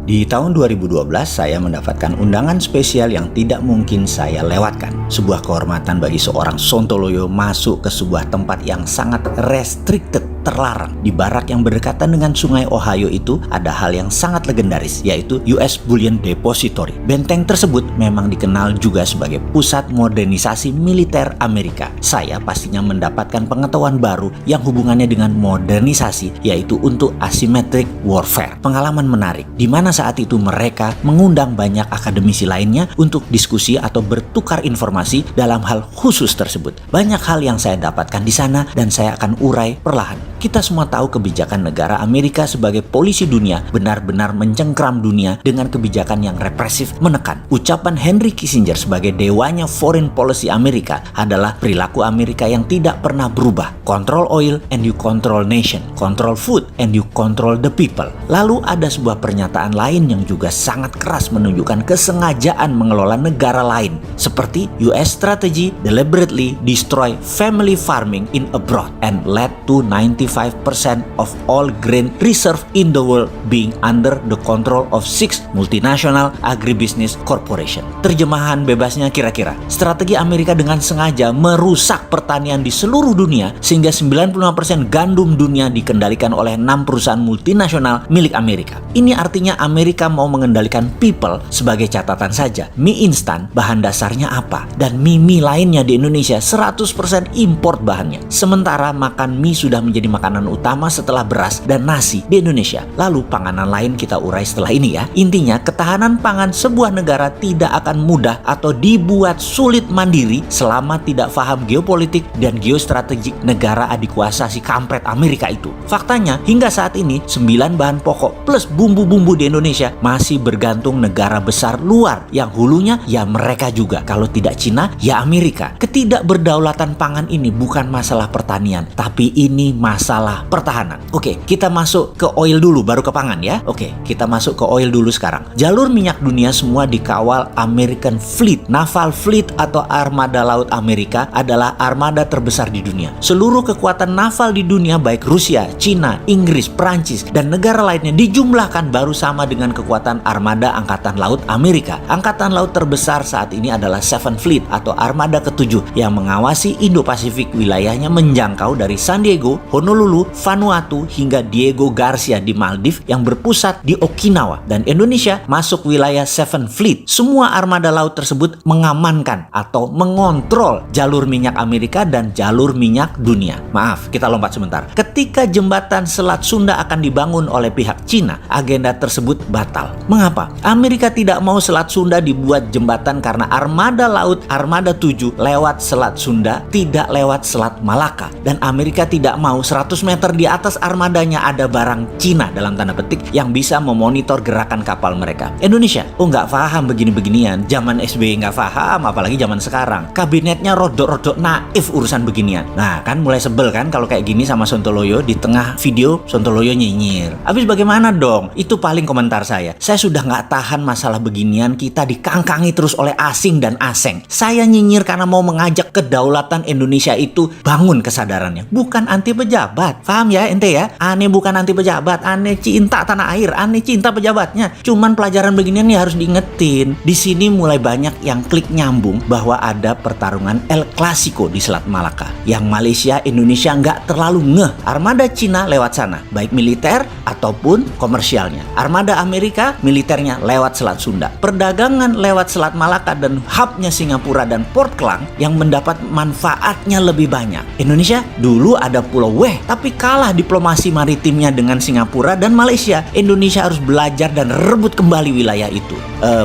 Di tahun 2012, saya mendapatkan undangan spesial yang tidak mungkin saya lewatkan. Sebuah kehormatan bagi seorang Sontoloyo masuk ke sebuah tempat yang sangat restricted, terlarang. Di barak yang berdekatan dengan sungai Ohio itu ada hal yang sangat legendaris, yaitu US Bullion Depository. Benteng tersebut memang dikenal juga sebagai pusat modernisasi militer Amerika. Saya pastinya mendapatkan pengetahuan baru yang hubungannya dengan modernisasi, yaitu untuk asymmetric warfare. Pengalaman menarik, di mana saat itu mereka mengundang banyak akademisi lainnya untuk diskusi atau bertukar informasi dalam hal khusus tersebut. Banyak hal yang saya dapatkan di sana dan saya akan urai perlahan. Kita semua tahu kebijakan negara Amerika sebagai polisi dunia benar-benar mencengkram dunia dengan kebijakan yang represif menekan. Ucapan Henry Kissinger sebagai dewanya foreign policy Amerika adalah perilaku Amerika yang tidak pernah berubah. Control oil and you control nation. Control food and you control the people. Lalu ada sebuah pernyataan lain yang juga sangat keras menunjukkan kesengajaan mengelola negara lain. Seperti US strategy deliberately destroy family farming in abroad and led to 95% of all grain reserve in the world being under the control of 6 multinational agribusiness corporation. Terjemahan bebasnya kira-kira, strategi Amerika dengan sengaja merusak pertanian di seluruh dunia sehingga 95% gandum dunia dikendalikan oleh 6 perusahaan multinasional milik Amerika. Ini artinya Amerika mau mengendalikan people. Sebagai catatan saja, mie instan bahan dasarnya apa? Dan mie lainnya di Indonesia 100% import bahannya. Sementara makan mie sudah menjadi makanan utama setelah beras dan nasi di Indonesia. Lalu panganan lain kita urai setelah ini ya. Intinya ketahanan pangan sebuah negara tidak akan mudah atau dibuat sulit mandiri selama tidak paham geopolitik dan geostrategik negara adik kuasa si kampret Amerika itu. Faktanya hingga saat ini 9 bahan pokok plus bumbu-bumbu di Indonesia masih bergantung negara besar luar yang hulunya ya mereka juga. Kalau tidak Cina ya Amerika. Ketidakberdaulatan pangan ini bukan masalah pertanian, tapi ini masalah pertahanan. Oke, kita masuk ke oil dulu baru ke pangan ya. Oke, kita masuk ke oil dulu sekarang. Jalur minyak dunia semua dikawal American Fleet. Naval Fleet atau armada laut Amerika adalah armada terbesar di dunia. Seluruh kekuatan naval di dunia baik Rusia, Cina, Inggris, Prancis, dan negara lainnya dijumlahkan baru sama dengan kekuatan armada angkatan laut Amerika. Angkatan laut terbesar saat ini adalah Seventh Fleet atau armada ke-7 yang mengawasi Indo-Pasifik, wilayahnya menjangkau dari San Diego, Honolulu, Vanuatu hingga Diego Garcia di Maldives yang berpusat di Okinawa, dan Indonesia masuk wilayah Seventh Fleet. Semua armada laut tersebut mengamankan atau mengontrol jalur minyak Amerika dan jalur minyak dunia. Maaf, kita lompat sebentar. Ketika jembatan Selat Sunda akan dibangun oleh pihak Cina, agenda tersebut batal. Mengapa? Amerika tidak mau Selat Sunda dibuat jembatan karena armada laut armada 7 lewat Selat Sunda, tidak lewat Selat Malaka. Dan Amerika tidak mau 100 meter di atas armadanya ada barang Cina dalam tanda petik yang bisa memonitor gerakan kapal mereka. Indonesia, nggak paham begini-beginian. Zaman SBY nggak paham, apalagi zaman sekarang. Kabinetnya rodok-rodok naif urusan beginian. Nah, kan mulai sebel kan kalau kayak gini sama Sontoloyo. Di tengah video Sontoloyo nyinyir. Habis bagaimana dong? Itu paling komentar saya. Saya sudah nggak tahan masalah beginian, kita dikangkangi terus oleh asing dan aseng. Saya nyinyir karena mau mengajak kedaulatan Indonesia itu bangun kesadarannya. Bukan anti pejabat. Paham ya ente ya? Aneh bukan anti pejabat, aneh cinta tanah air, aneh cinta pejabatnya. Cuman pelajaran beginian nih harus diingetin. Di sini mulai banyak yang klik nyambung bahwa ada pertarungan El Clasico di Selat Malaka. Yang Malaysia, Indonesia nggak terlalu ngeh. Armada Cina lewat sana, baik militer ataupun komersialnya. Armada Amerika, militernya lewat Selat Sunda. Perdagangan lewat Selat Malaka dan hubnya Singapura dan Port Klang yang mendapat manfaatnya lebih banyak. Indonesia dulu ada Pulau Weh, tapi kalah diplomasi maritimnya dengan Singapura dan Malaysia. Indonesia harus belajar dan rebut kembali wilayah itu.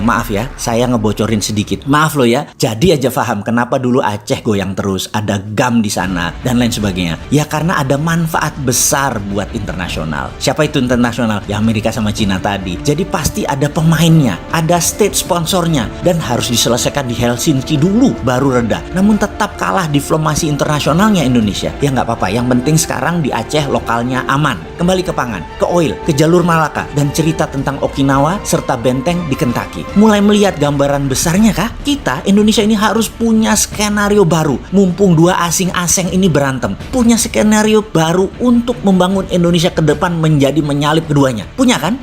Maaf ya, saya ngebocorin sedikit. Maaf loh ya. Jadi aja paham kenapa dulu Aceh goyang terus, ada GAM di sana dan lain sebagainya. Ya karena ada manfaat besar buat internasional. Siapa itu internasional? Ya Amerika sama Cina tadi. Jadi pasti ada pemainnya, ada state sponsornya, dan harus diselesaikan di Helsinki dulu baru reda. Namun tetap kalah diplomasi internasionalnya Indonesia. Ya nggak apa-apa, yang penting sekarang di Aceh lokalnya aman. Kembali ke pangan, ke oil, ke jalur Malaka, dan cerita tentang Okinawa serta benteng di Kentucky. Mulai melihat gambaran besarnya kah? Kita Indonesia ini harus punya skenario baru. Mumpung dua asing-asing ini berantem, punya skenario baru untuk membangun Indonesia ke depan menjadi menyalip keduanya. Punya kan?